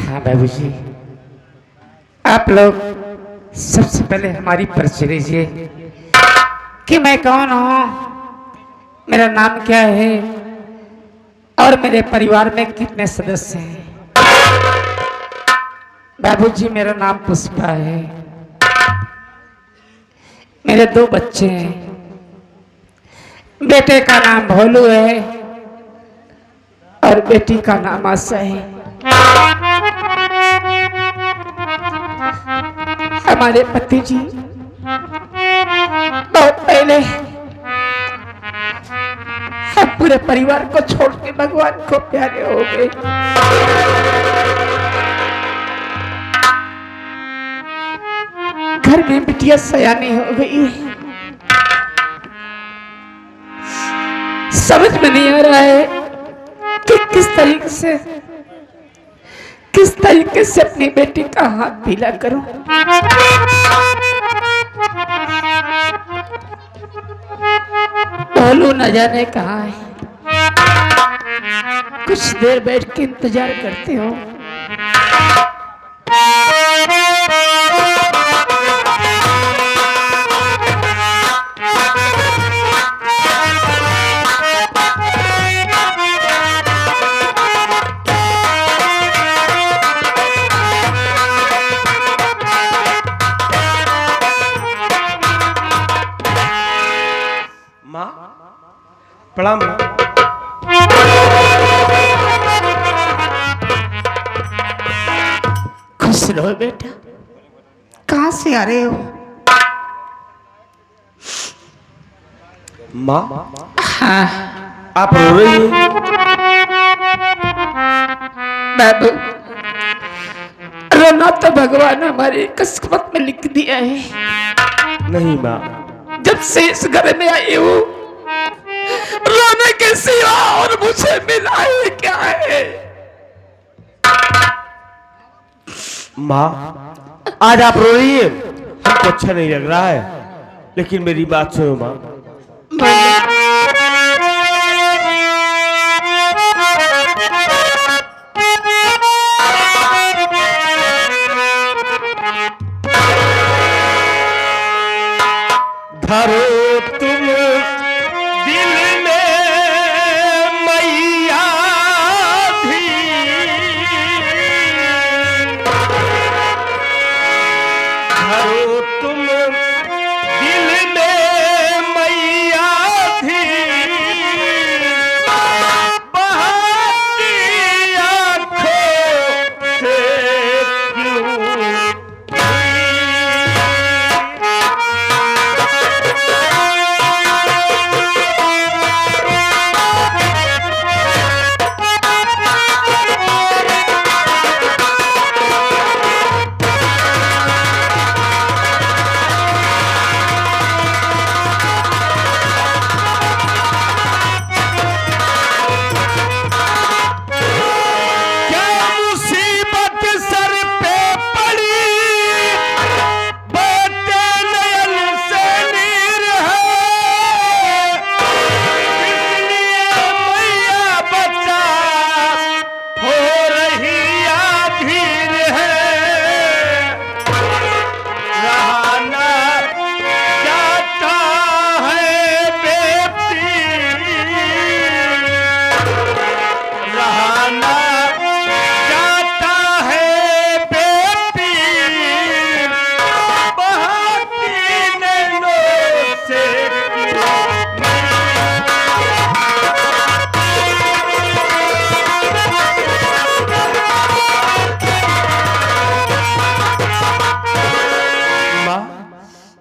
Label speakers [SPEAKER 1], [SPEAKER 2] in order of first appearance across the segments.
[SPEAKER 1] हाँ बाबू जी, आप लोग सबसे पहले हमारी परिचय दीजिए कि मैं कौन हूँ, मेरा नाम क्या है और मेरे परिवार में कितने सदस्य हैं। बाबूजी, मेरा नाम पुष्पा है, मेरे 2 बच्चे हैं। बेटे का नाम भोलू है और बेटी का नाम आशा है। हमारे पति जी बहुत पहले हम पूरे परिवार को छोड़ के भगवान को प्यारे हो गए। घर में बिटिया सयानी हो गई, समझ में नहीं आ रहा है कि किस तरीके से अपनी बेटी का हाथ पीला करूं। भोलू न जाने कहाँ है, कुछ देर बैठ के इंतजार करते हो।
[SPEAKER 2] प्रणाम।
[SPEAKER 1] खुश रहो बेटा, कहाँ से आ रहे हो?
[SPEAKER 2] माँ,
[SPEAKER 1] हाँ
[SPEAKER 2] आप रो रही हैं?
[SPEAKER 1] बाबू, रोना तो भगवान हमारी किस्मत में लिख दिया है।
[SPEAKER 2] नहीं माँ,
[SPEAKER 1] जब से इस घर में आई हूँ, रोने के सिवा और मुझे मिला है क्या है?
[SPEAKER 2] माँ, आज आप रो रही हैं, हमको अच्छा नहीं लग रहा है, लेकिन मेरी बात सुनो माँ। धरो तुम दिल में मैया भी, धरो तुम दिल में मैया भी, बहती आँखों से क्यों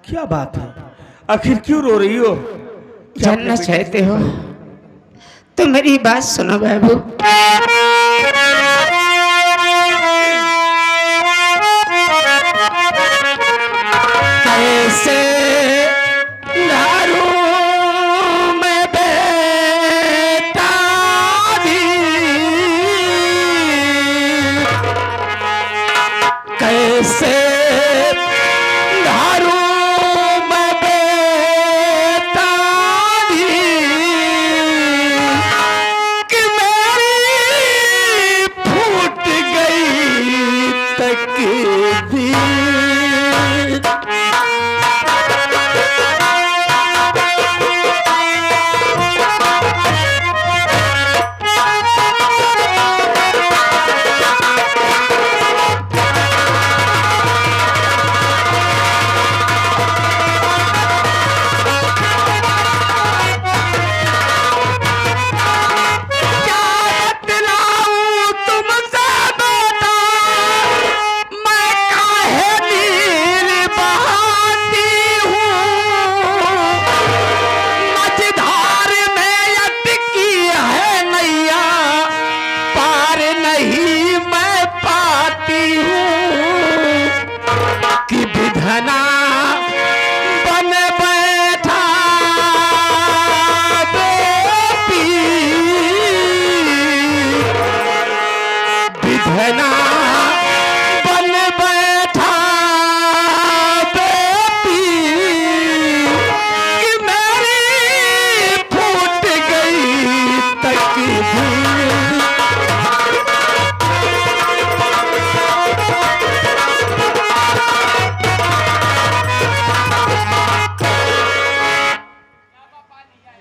[SPEAKER 2] क्या बात है? आखिर क्यों रो रही हो?
[SPEAKER 1] जानना चाहते हो तो मेरी बात सुनो बाबू। कैसे लारूं मैं बेटा भी, कैसे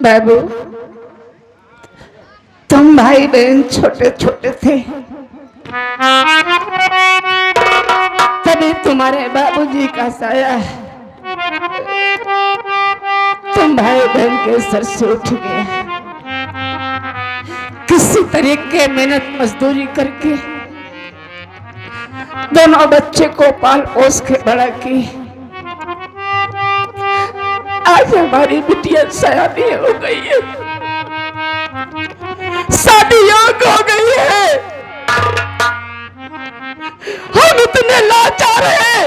[SPEAKER 1] बाबू, तुम भाई बहन छोटे छोटे थे तभी तुम्हारे बाबूजी का साया तुम भाई बहन के सर से उठ गए। किसी तरीके मेहनत मजदूरी करके दोनों बच्चे को पाल पोस के बड़ा की। आज हमारी बिटिया सयानी हो गई है, शादी योग हो गई है। हम इतने लाचार हैं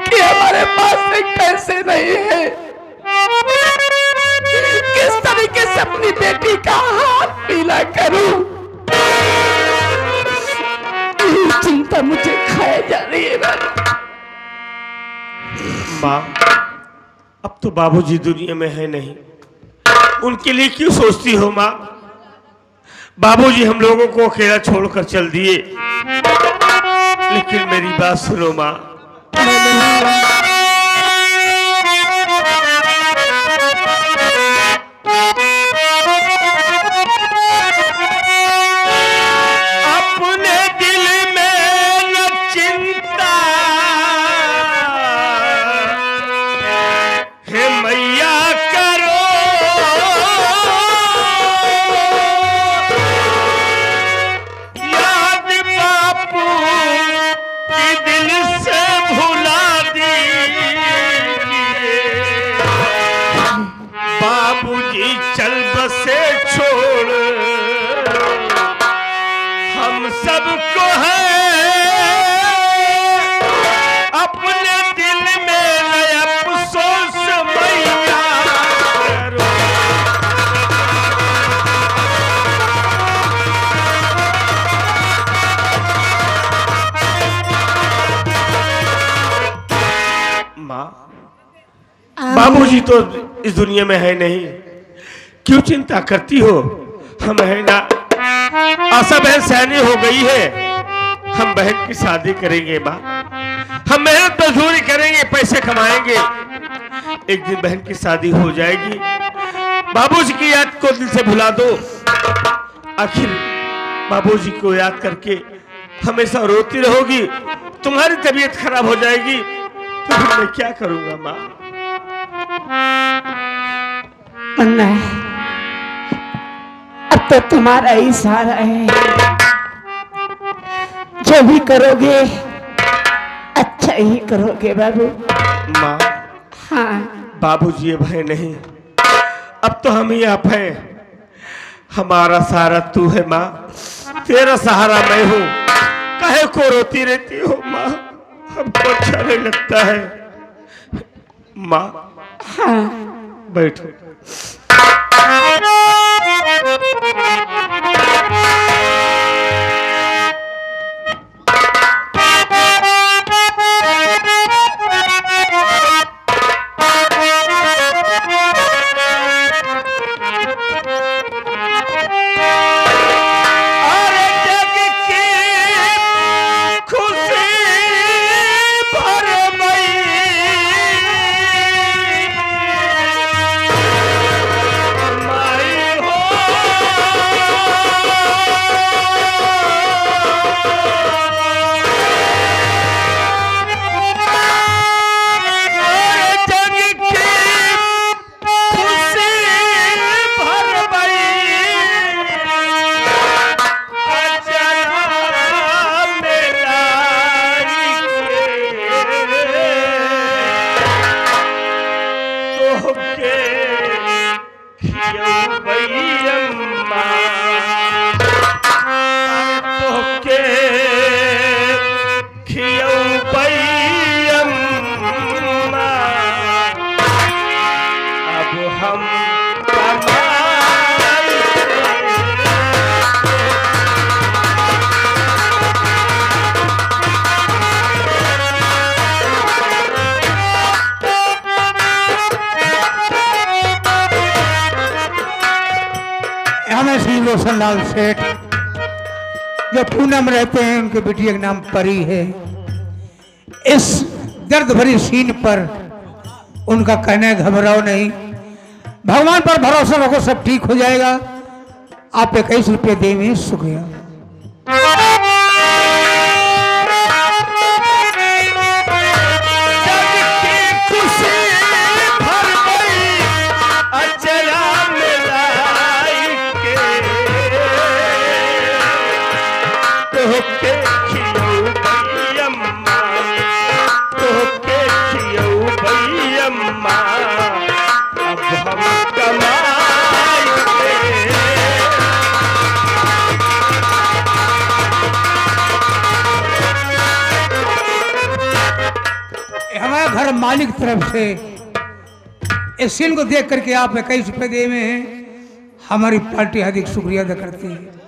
[SPEAKER 1] कि हमारे पास एक पैसे नहीं है। किस तरीके से अपनी बेटी का हाथ पीला करूं, चिंता मुझे खाए जा रही है।
[SPEAKER 2] माँ, अब तो बाबूजी दुनिया में है नहीं, उनके लिए क्यों सोचती हो माँ? बाबूजी हम लोगों को अकेला छोड़कर चल दिए, लेकिन मेरी बात सुनो माँ। अपने दिल में न चिंता है मैया करो, याद बापू की दिल से भुला दीजिए। बाबूजी चल बसे छोड़ हम सबको है, अपने दिल में नया अफसोस मैया करो। माँ, बाबूजी तो इस दुनिया में है नहीं, क्यों चिंता करती हो? हम है ना। आशा बहन सयानी हो गई है, हम बहन की शादी करेंगे माँ। हम मेहनत मजदूरी करेंगे, पैसे कमाएंगे, एक दिन बहन की शादी हो जाएगी। बाबूजी की याद को दिल से भुला दो। आखिर बाबूजी को याद करके हमेशा रोती रहोगी, तुम्हारी तबीयत खराब हो जाएगी, तो फिर मैं क्या करूंगा माँ?
[SPEAKER 1] मन्ना, अब तो तुम्हारा ही सहारा है। जो भी करोगे अच्छा ही करोगे बाबू।
[SPEAKER 2] माँ,
[SPEAKER 1] हाँ,
[SPEAKER 2] बाबूजी अब है नहीं, अब तो हम ही आप हैं। हमारा सहारा तू है माँ, तेरा सहारा मैं हूँ। काहे को रोती रहती हो माँ? हमको अच्छा नहीं लगता है। माँ,
[SPEAKER 1] हाँ,
[SPEAKER 2] बैठो।
[SPEAKER 3] रोशनलाल सेठ जो पुणे में रहते हैं, उनके बेटी का नाम परी है। इस दर्द भरी सीन पर उनका कहना है घबराओ नहीं, भगवान पर भरोसा रखो, सब ठीक हो जाएगा। आप 21 रुपये देंगे, शुक्रिया। हमारे घर मालिक तरफ से इस सीन को देख करके आप 21 रुपये दे में हैं, हमारी पार्टी अधिक शुक्रिया अदा करती है।